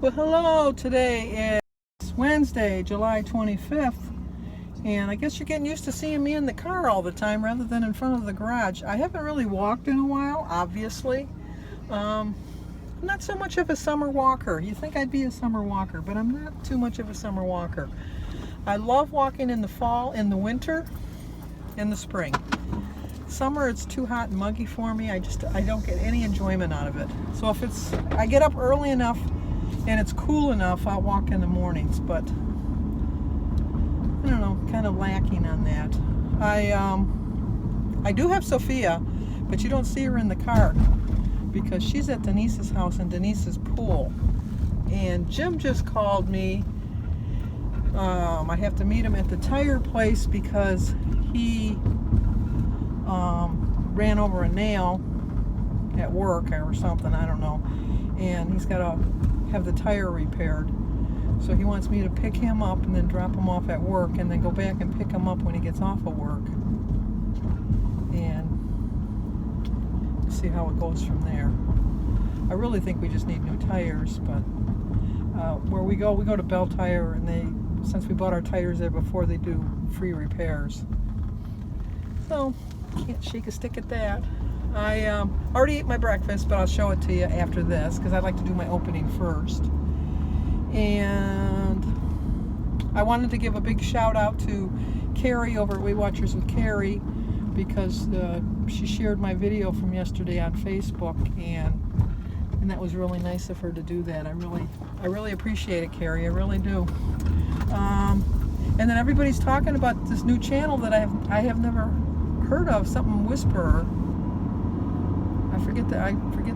Well, hello. Today is Wednesday, July 25th, and I guess you're getting used to seeing me in the car all the time rather than in front of the garage. I haven't really walked in a while, obviously. I'm not so much of a summer walker. You think I'd be a summer walker, but I'm not too much of a summer walker. I love walking in the fall, in the winter, in the spring. Summer, it's too hot and muggy for me. I don't get any enjoyment out of it. So if I get up early enough and it's cool enough, I'll walk in the mornings, but I don't know, kind of lacking on that. I do have Sophia, but you don't see her in the car because she's at Denise's house and Denise's pool. And Jim just called me. I have to meet him at the tire place because he ran over a nail at work or something, I don't know, and he's got to have the tire repaired. So he wants me to pick him up and then drop him off at work and then go back and pick him up when he gets off of work, and see how it goes from there. I really think we just need new tires, but where we go to Bell Tire, and since we bought our tires there before, they do free repairs. So can't shake a stick at that. I already ate my breakfast, but I'll show it to you after this because I'd like to do my opening first. And I wanted to give a big shout out to Carrie over at Weight Watchers with Carrie because she shared my video from yesterday on Facebook, and that was really nice of her to do that. I really appreciate it, Carrie. I really do. And then everybody's talking about this new channel that I have never heard of, something Whisperer. I forget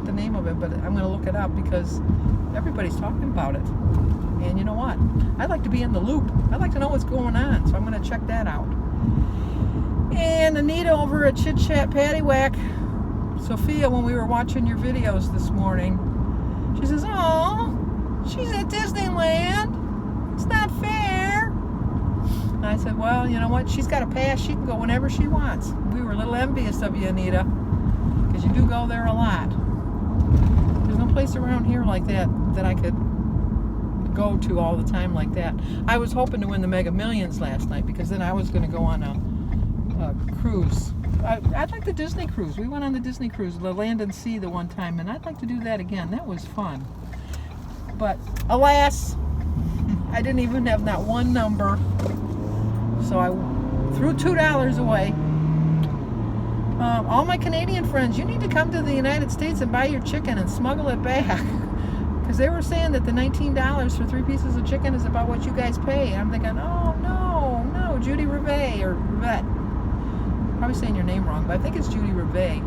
the name of it, but I'm going to look it up because everybody's talking about it. And you know what? I'd like to be in the loop. I'd like to know what's going on, so I'm going to check that out. And Anita over at Chit Chat Paddywhack, Sophia, when we were watching your videos this morning, she says, "Oh, she's at Disneyland. It's not fair." And I said, "Well, you know what? She's got a pass. She can go whenever she wants." We were a little envious of you, Anita, because you do go there a lot. There's no place around here like that I could go to all the time like that. I was hoping to win the Mega Millions last night because then I was going to go on a cruise. I'd like the Disney cruise. We went on the Disney cruise, the Land and Sea, the one time, and I'd like to do that again. That was fun. But alas, I didn't even have not one number, so I threw $2 away. All my Canadian friends, you need to come to the United States and buy your chicken and smuggle it back. Because they were saying that the $19 for 3 pieces of chicken is about what you guys pay. And I'm thinking, oh, no, Judy Rivet, or Rivet. Probably saying your name wrong, but I think it's Judy Rivet.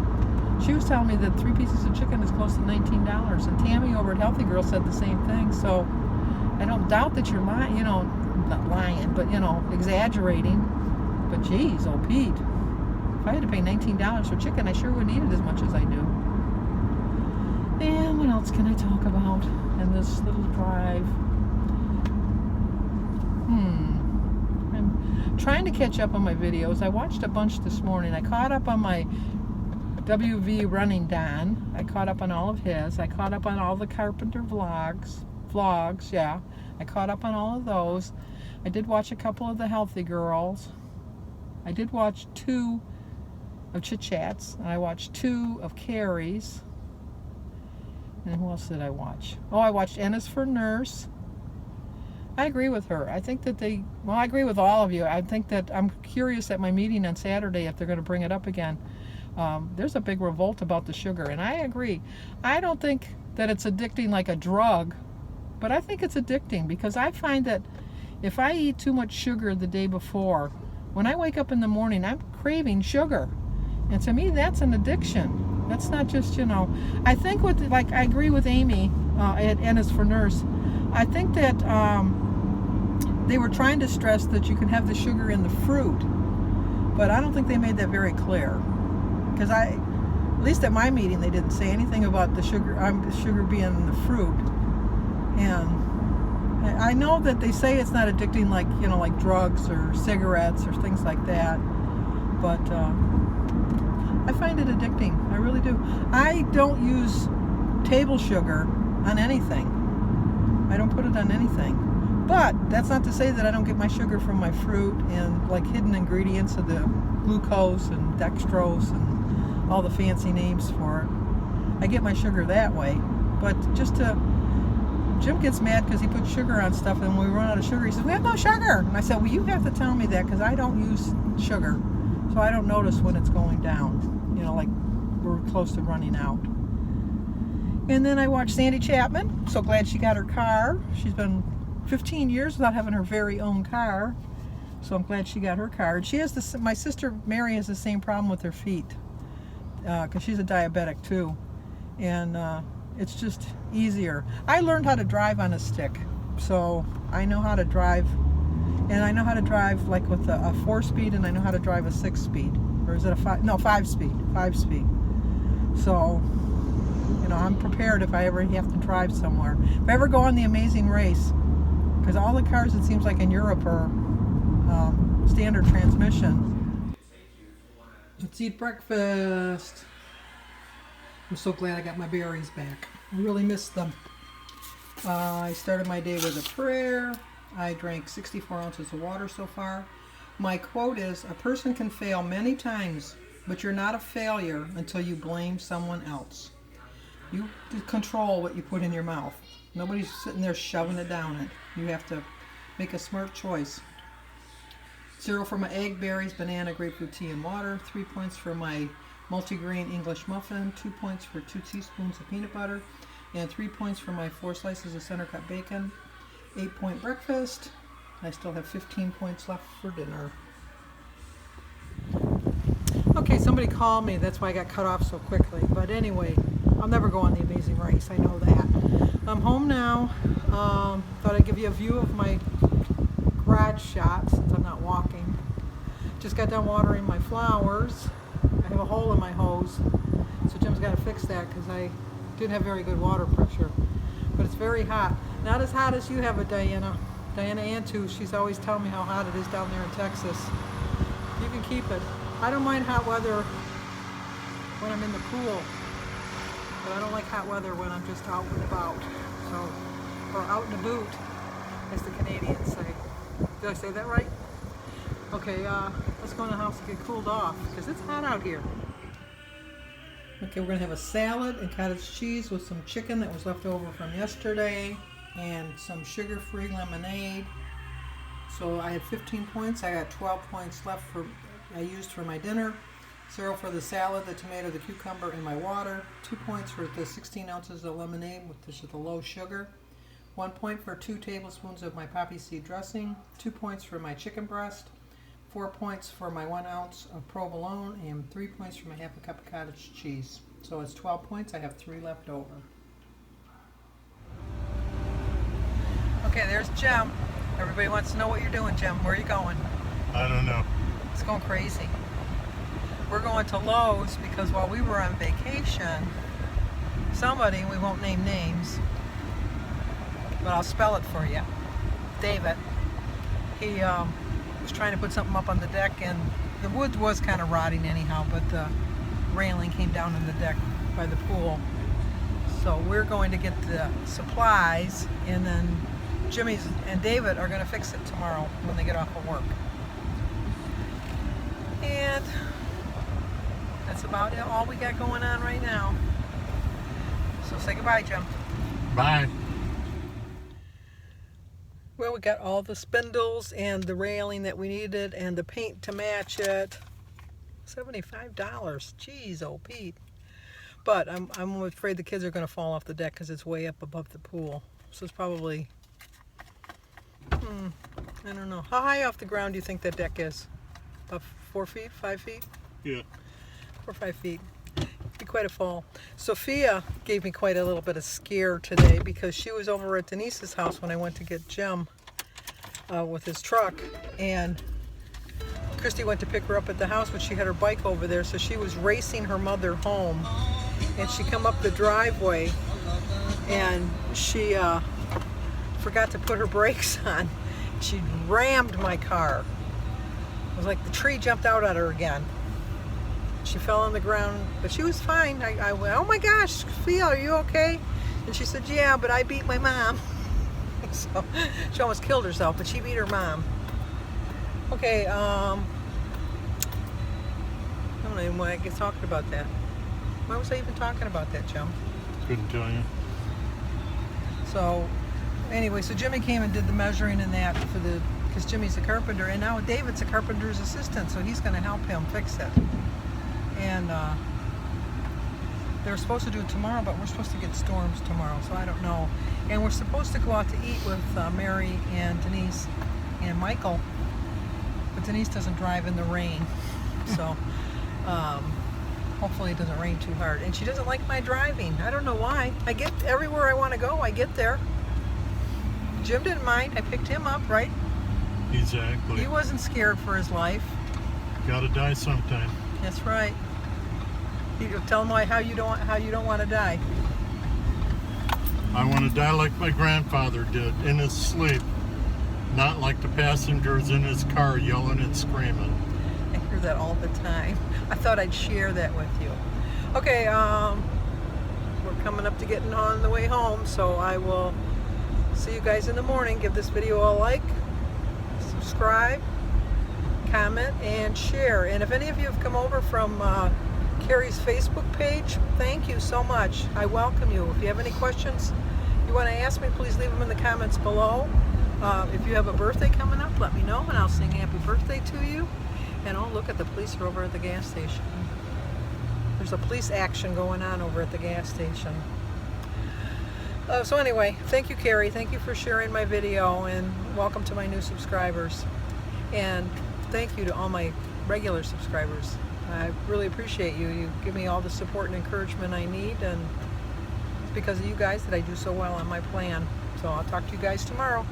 She was telling me that 3 pieces of chicken is close to $19. And Tammy over at Healthy Girl said the same thing. So I don't doubt that you're lying, not lying, but, exaggerating. But geez, oh Pete. If I had to pay $19 for chicken, I sure wouldn't eat it as much as I do. And what else can I talk about in this little drive? I'm trying to catch up on my videos. I watched a bunch this morning. I caught up on my WV Running Don. I caught up on all of his. I caught up on all the Carpenter vlogs, yeah. I caught up on all of those. I did watch a couple of the Healthy Girls. I did watch 2 of Chit Chats, and I watched 2 of Carrie's. And who else did I watch? Oh, I watched Ennis for Nurse. I agree with her. I think that I agree with all of you. I think that I'm curious at my meeting on Saturday if they're going to bring it up again. There's a big revolt about the sugar, and I agree. I don't think that it's addicting like a drug, but I think it's addicting because I find that if I eat too much sugar the day before, when I wake up in the morning, I'm craving sugar. And to me, that's an addiction. That's not just, I think I agree with Amy at Ennis for Nurse. I think that they were trying to stress that you can have the sugar in the fruit, but I don't think they made that very clear. Because at least at my meeting, they didn't say anything about the sugar being in the fruit. And I know that they say it's not addicting like drugs or cigarettes or things like that, but I find it addicting. I really do. I don't use table sugar on anything. I don't put it on anything. But that's not to say that I don't get my sugar from my fruit and like hidden ingredients of the glucose and dextrose and all the fancy names for it. I get my sugar that way. But Jim gets mad because he puts sugar on stuff, and when we run out of sugar, he says, we have no sugar. And I said, well, you have to tell me that because I don't use sugar. So I don't notice when it's going down. You know, like we're close to running out. And then I watched Sandy Chapman. So glad she got her car. She's been 15 years without having her very own car. So I'm glad she got her car. And she has my sister Mary has the same problem with her feet because she's a diabetic too. And it's just easier. I learned how to drive on a stick. So I know how to drive. And I know how to drive like with a 4-speed, and I know how to drive a 6-speed. Or is it a 5-speed? 5-speed. So, you know, I'm prepared if I ever have to drive somewhere. If I ever go on the Amazing Race, because all the cars, it seems like in Europe, are standard transmission. Let's eat breakfast. I'm so glad I got my berries back. I really missed them. I started my day with a prayer. I drank 64 ounces of water so far. My quote is, a person can fail many times, but you're not a failure until you blame someone else. You control what you put in your mouth. Nobody's sitting there shoving it down it. You have to make a smart choice. 0 for my egg, berries, banana, grapefruit tea, and water. 3 points for my multigrain English muffin. 2 points for 2 teaspoons of peanut butter. And 3 points for my 4 slices of center cut bacon. 8-point breakfast. I still have 15 points left for dinner. Okay, somebody called me. That's why I got cut off so quickly. But anyway, I'll never go on the Amazing Race. I know that. I'm home now. Thought I'd give you a view of my garage shot since I'm not walking. Just got done watering my flowers. I have a hole in my hose. So Jim's got to fix that because I didn't have very good water pressure. But it's very hot. Not as hot as you have it, Diana. Diana Antu, she's always telling me how hot it is down there in Texas. You can keep it. I don't mind hot weather when I'm in the pool, but I don't like hot weather when I'm just out and about. So, or out in a boot, as the Canadians say. Did I say that right? Okay, let's go in the house to get cooled off, because it's hot out here. Okay, we're going to have a salad and cottage cheese with some chicken that was left over from yesterday and some sugar-free lemonade. So I had 15 points. I got 12 points left I used for my dinner. 0 for the salad, the tomato, the cucumber, and my water. 2 points for the 16 ounces of lemonade, which is the low sugar. 1 point for 2 tablespoons of my poppy seed dressing. 2 points for my chicken breast. 4 points for my 1 ounce of provolone, and 3 points for my half a cup of cottage cheese. So it's 12 points. I have 3 left over. Okay, there's Jim. Everybody wants to know what you're doing, Jim. Where are you going? I don't know. It's going crazy. We're going to Lowe's because while we were on vacation, somebody, we won't name names, but I'll spell it for you, David, he was trying to put something up on the deck, and the wood was kind of rotting anyhow, but the railing came down on the deck by the pool. So we're going to get the supplies, and then Jimmy's and David are going to fix it tomorrow when they get off of work. And that's about it, all we got going on right now. So say goodbye, Jim. Bye. Well, we got all the spindles and the railing that we needed and the paint to match it. $75. Jeez, oh Pete. But I'm afraid the kids are going to fall off the deck because it's way up above the pool. So it's probably, I don't know. How high off the ground do you think that deck is? About 4 feet, 5 feet? Yeah. 4 or 5 feet. Be quite a fall. Sophia gave me quite a little bit of scare today because she was over at Denise's house when I went to get Jim with his truck, and Christy went to pick her up at the house, but she had her bike over there, so she was racing her mother home, and she come up the driveway and she forgot to put her brakes on. She rammed my car. It was like the tree jumped out at her again. She fell on the ground, but she was fine. I went, oh my gosh, Sophia, are you okay? And she said, yeah, but I beat my mom. So she almost killed herself, but she beat her mom. Okay, I don't know even why I get talking about that. Why was I even talking about that, Jim? Couldn't tell you. So anyway, so Jimmy came and did the measuring and that for the, because Jimmy's a carpenter, and now David's a carpenter's assistant, so he's going to help him fix it. And they were supposed to do it tomorrow, but we're supposed to get storms tomorrow, so I don't know. And we're supposed to go out to eat with Mary and Denise and Michael, but Denise doesn't drive in the rain, so hopefully it doesn't rain too hard. And she doesn't like my driving. I don't know why. I get everywhere I want to go, I get there. Jim didn't mind. I picked him up, right? Exactly. He wasn't scared for his life. Gotta die sometime. That's right. You tell him how you don't want to die. I want to die like my grandfather did, in his sleep. Not like the passengers in his car yelling and screaming. I hear that all the time. I thought I'd share that with you. Okay, we're coming up to getting on the way home, so I will see you guys in the morning. Give this video a like, subscribe, comment, and share. And if any of you have come over from Carrie's Facebook page, thank you so much. I welcome you. If you have any questions you want to ask me, please leave them in the comments below. If you have a birthday coming up, let me know and I'll sing happy birthday to you. And oh, look at the police are over at the gas station. There's a police action going on over at the gas station. So anyway, thank you, Carrie. Thank you for sharing my video, and welcome to my new subscribers. And thank you to all my regular subscribers. I really appreciate you. You give me all the support and encouragement I need, and it's because of you guys that I do so well on my plan. So I'll talk to you guys tomorrow.